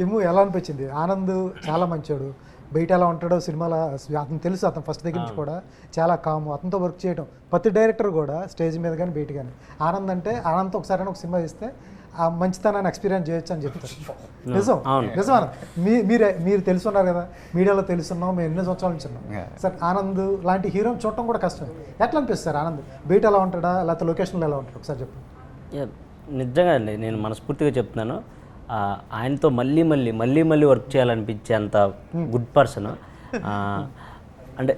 టిమ్ము ఎలా అనిపించింది? ఆనంద్ చాలా మంచోడు. బయట ఎలా ఉంటాడో సినిమాలో అతను తెలుసు. అతను ఫస్ట్ దగ్గర నుంచి కూడా చాలా కాము. అతనితో వర్క్ చేయడం ప్రతి డైరెక్టర్ కూడా స్టేజ్ మీద కానీ బయట కానీ ఆనంద్ అంటే ఆనంద్తో ఒకసారి ఒక సినిమా ఇస్తే ఆ మంచితనాన్ని ఎక్స్పీరియన్స్ చేయొచ్చు అని చెప్తారు. నిజం నిజం ఆనంద్. మీరు తెలుసున్నారు కదా, మీడియాలో తెలుసున్నాం, మేము ఎన్నో సంవత్సరాల నుంచి ఉన్నాం సార్. ఆనంద్ లాంటి హీరోని చూడటం కూడా కష్టం. ఎట్లా అనిపిస్తారు ఆనంద్? బయట ఎలా ఉంటాడా లేకపోతే లొకేషన్లో ఎలా ఉంటాడు ఒకసారి చెప్పండి. నిజంగా అండి, నేను మనస్ఫూర్తిగా చెప్తున్నాను, ఆయనతో మళ్ళీ వర్క్ చేయాలనిపించే అంత గుడ్ పర్సన్. అంటే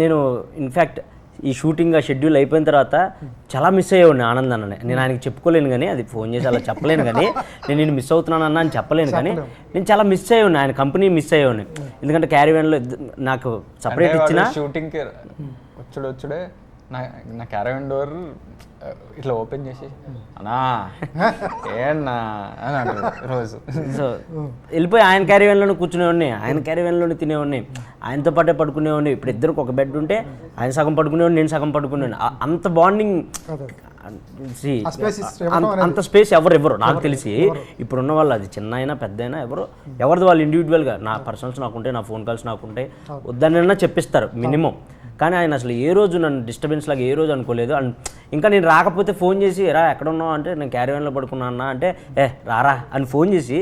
నేను ఇన్ఫ్యాక్ట్ ఈ షూటింగ్ ఆ షెడ్యూల్ అయిపోయిన తర్వాత చాలా మిస్ అయ్యేవాడిని ఆనంద్ అన్నని. నేను ఆయనకి చెప్పుకోలేను కానీ, అది ఫోన్ చేసి అలా చెప్పలేను కానీ, నేను మిస్ అవుతున్నాను అన్న అని చెప్పలేను కానీ, నేను చాలా మిస్ అయ్యేవాడిని, ఆయన కంపెనీ మిస్ అయ్యేవాడిని. ఎందుకంటే క్యారీవాన్లో నాకు సపరేట్ ఇచ్చిన షూటింగ్కి వచ్చుడే నా క్యారవన్ డోర్ ఇట్లా ఓపెన్ చేసి అన్నా ఏన్నా అని అంటారు రోజు. సో వెళ్ళిపోయి ఆయన క్యారీవాన్లోనే కూర్చునేవాడిని, ఆయన క్యారీవాన్లోనే తినేవాడిని, ఆయనతో పాటే పడుకునేవాడిని. ఇప్పుడు ఇద్దరికి ఒక బెడ్ ఉంటే ఆయన సగం పడుకునేవాడిని, నేను సగం పడుకునేవాడిని. అంత బాండింగ్, అంత స్పేస్ ఎవరు నాకు తెలిసి ఇప్పుడున్న వాళ్ళు, అది చిన్న అయినా పెద్ద అయినా ఎవరిది వాళ్ళు ఇండివిజువల్గా, నా పర్సనల్స్ నాకుంటే, నా ఫోన్ కాల్స్ నాకుంటే వద్దనైనా చెప్పిస్తారు మినిమం. కానీ ఆయన అసలు ఏ రోజు నన్ను డిస్టర్బెన్స్ లాగా ఏ రోజు అనుకోలేదు. అండ్ ఇంకా నేను రాకపోతే ఫోన్ చేసి రా ఎక్కడ ఉన్నావు అంటే నేను క్యారీవాన్లో పడుకున్నా అన్న అంటే రారా అని ఫోన్ చేసి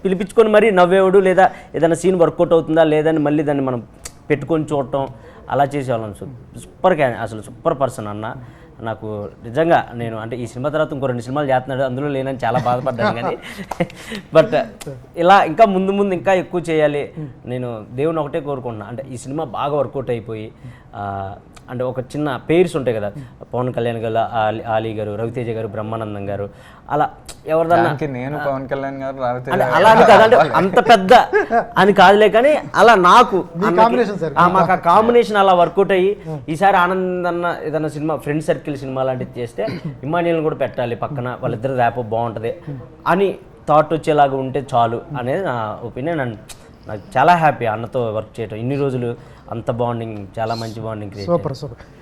పిలిపించుకొని మరీ నవ్వేవాడు. లేదా ఏదైనా సీన్ వర్కౌట్ అవుతుందా లేదని మళ్ళీ దాన్ని మనం పెట్టుకొని చూడటం అలా చేసేవాళ్ళం. అసలు సూపర్ పర్సన్ అన్న. నాకు నిజంగా నేను అంటే ఈ సినిమా తర్వాత ఇంకో 2 సినిమాలు చేస్తున్నాడు, అందులో లేనని చాలా బాధపడ్డాను. కానీ బట్ ఇలా ఇంకా ముందు ఇంకా ఎక్కువ చేయాలి. నేను దేవుని ఒకటే కోరుకుంటున్నాను, అంటే ఈ సినిమా బాగా వర్కౌట్ అయిపోయి, అంటే ఒక చిన్న పేర్స్ ఉంటాయి కదా, పవన్ కళ్యాణ్ గారు, ఆలీ గారు, రవితేజ గారు, బ్రహ్మానందం గారు, అలా ఎవరిదన్నా నేను పవన్ కళ్యాణ్ గారు అంటే అలా అని కాదు, అంటే అంత పెద్ద అని కాదులే కానీ అలా నాకు మాకు ఆ కాంబినేషన్ అలా వర్కౌట్ అయ్యి, ఈసారి ఆనంద్ అన్న ఏదన్నా సినిమా ఫ్రెండ్ సర్కిల్ సినిమా లాంటిది చేస్తే ఇమ్మాన్యుయల్ని కూడా పెట్టాలి పక్కన, వాళ్ళిద్దరు ర్యాప్ బాగుంటుంది అని థాట్ వచ్చేలాగా ఉంటే చాలు అనేది నా ఒపీనియన్. అండ్ నాకు చాలా హ్యాపీ అన్నతో వర్క్ చేయటం. ఇన్ని రోజులు అంత బాండింగ్, చాలా మంచి బాండింగ్ క్రియేట్. సూపర్.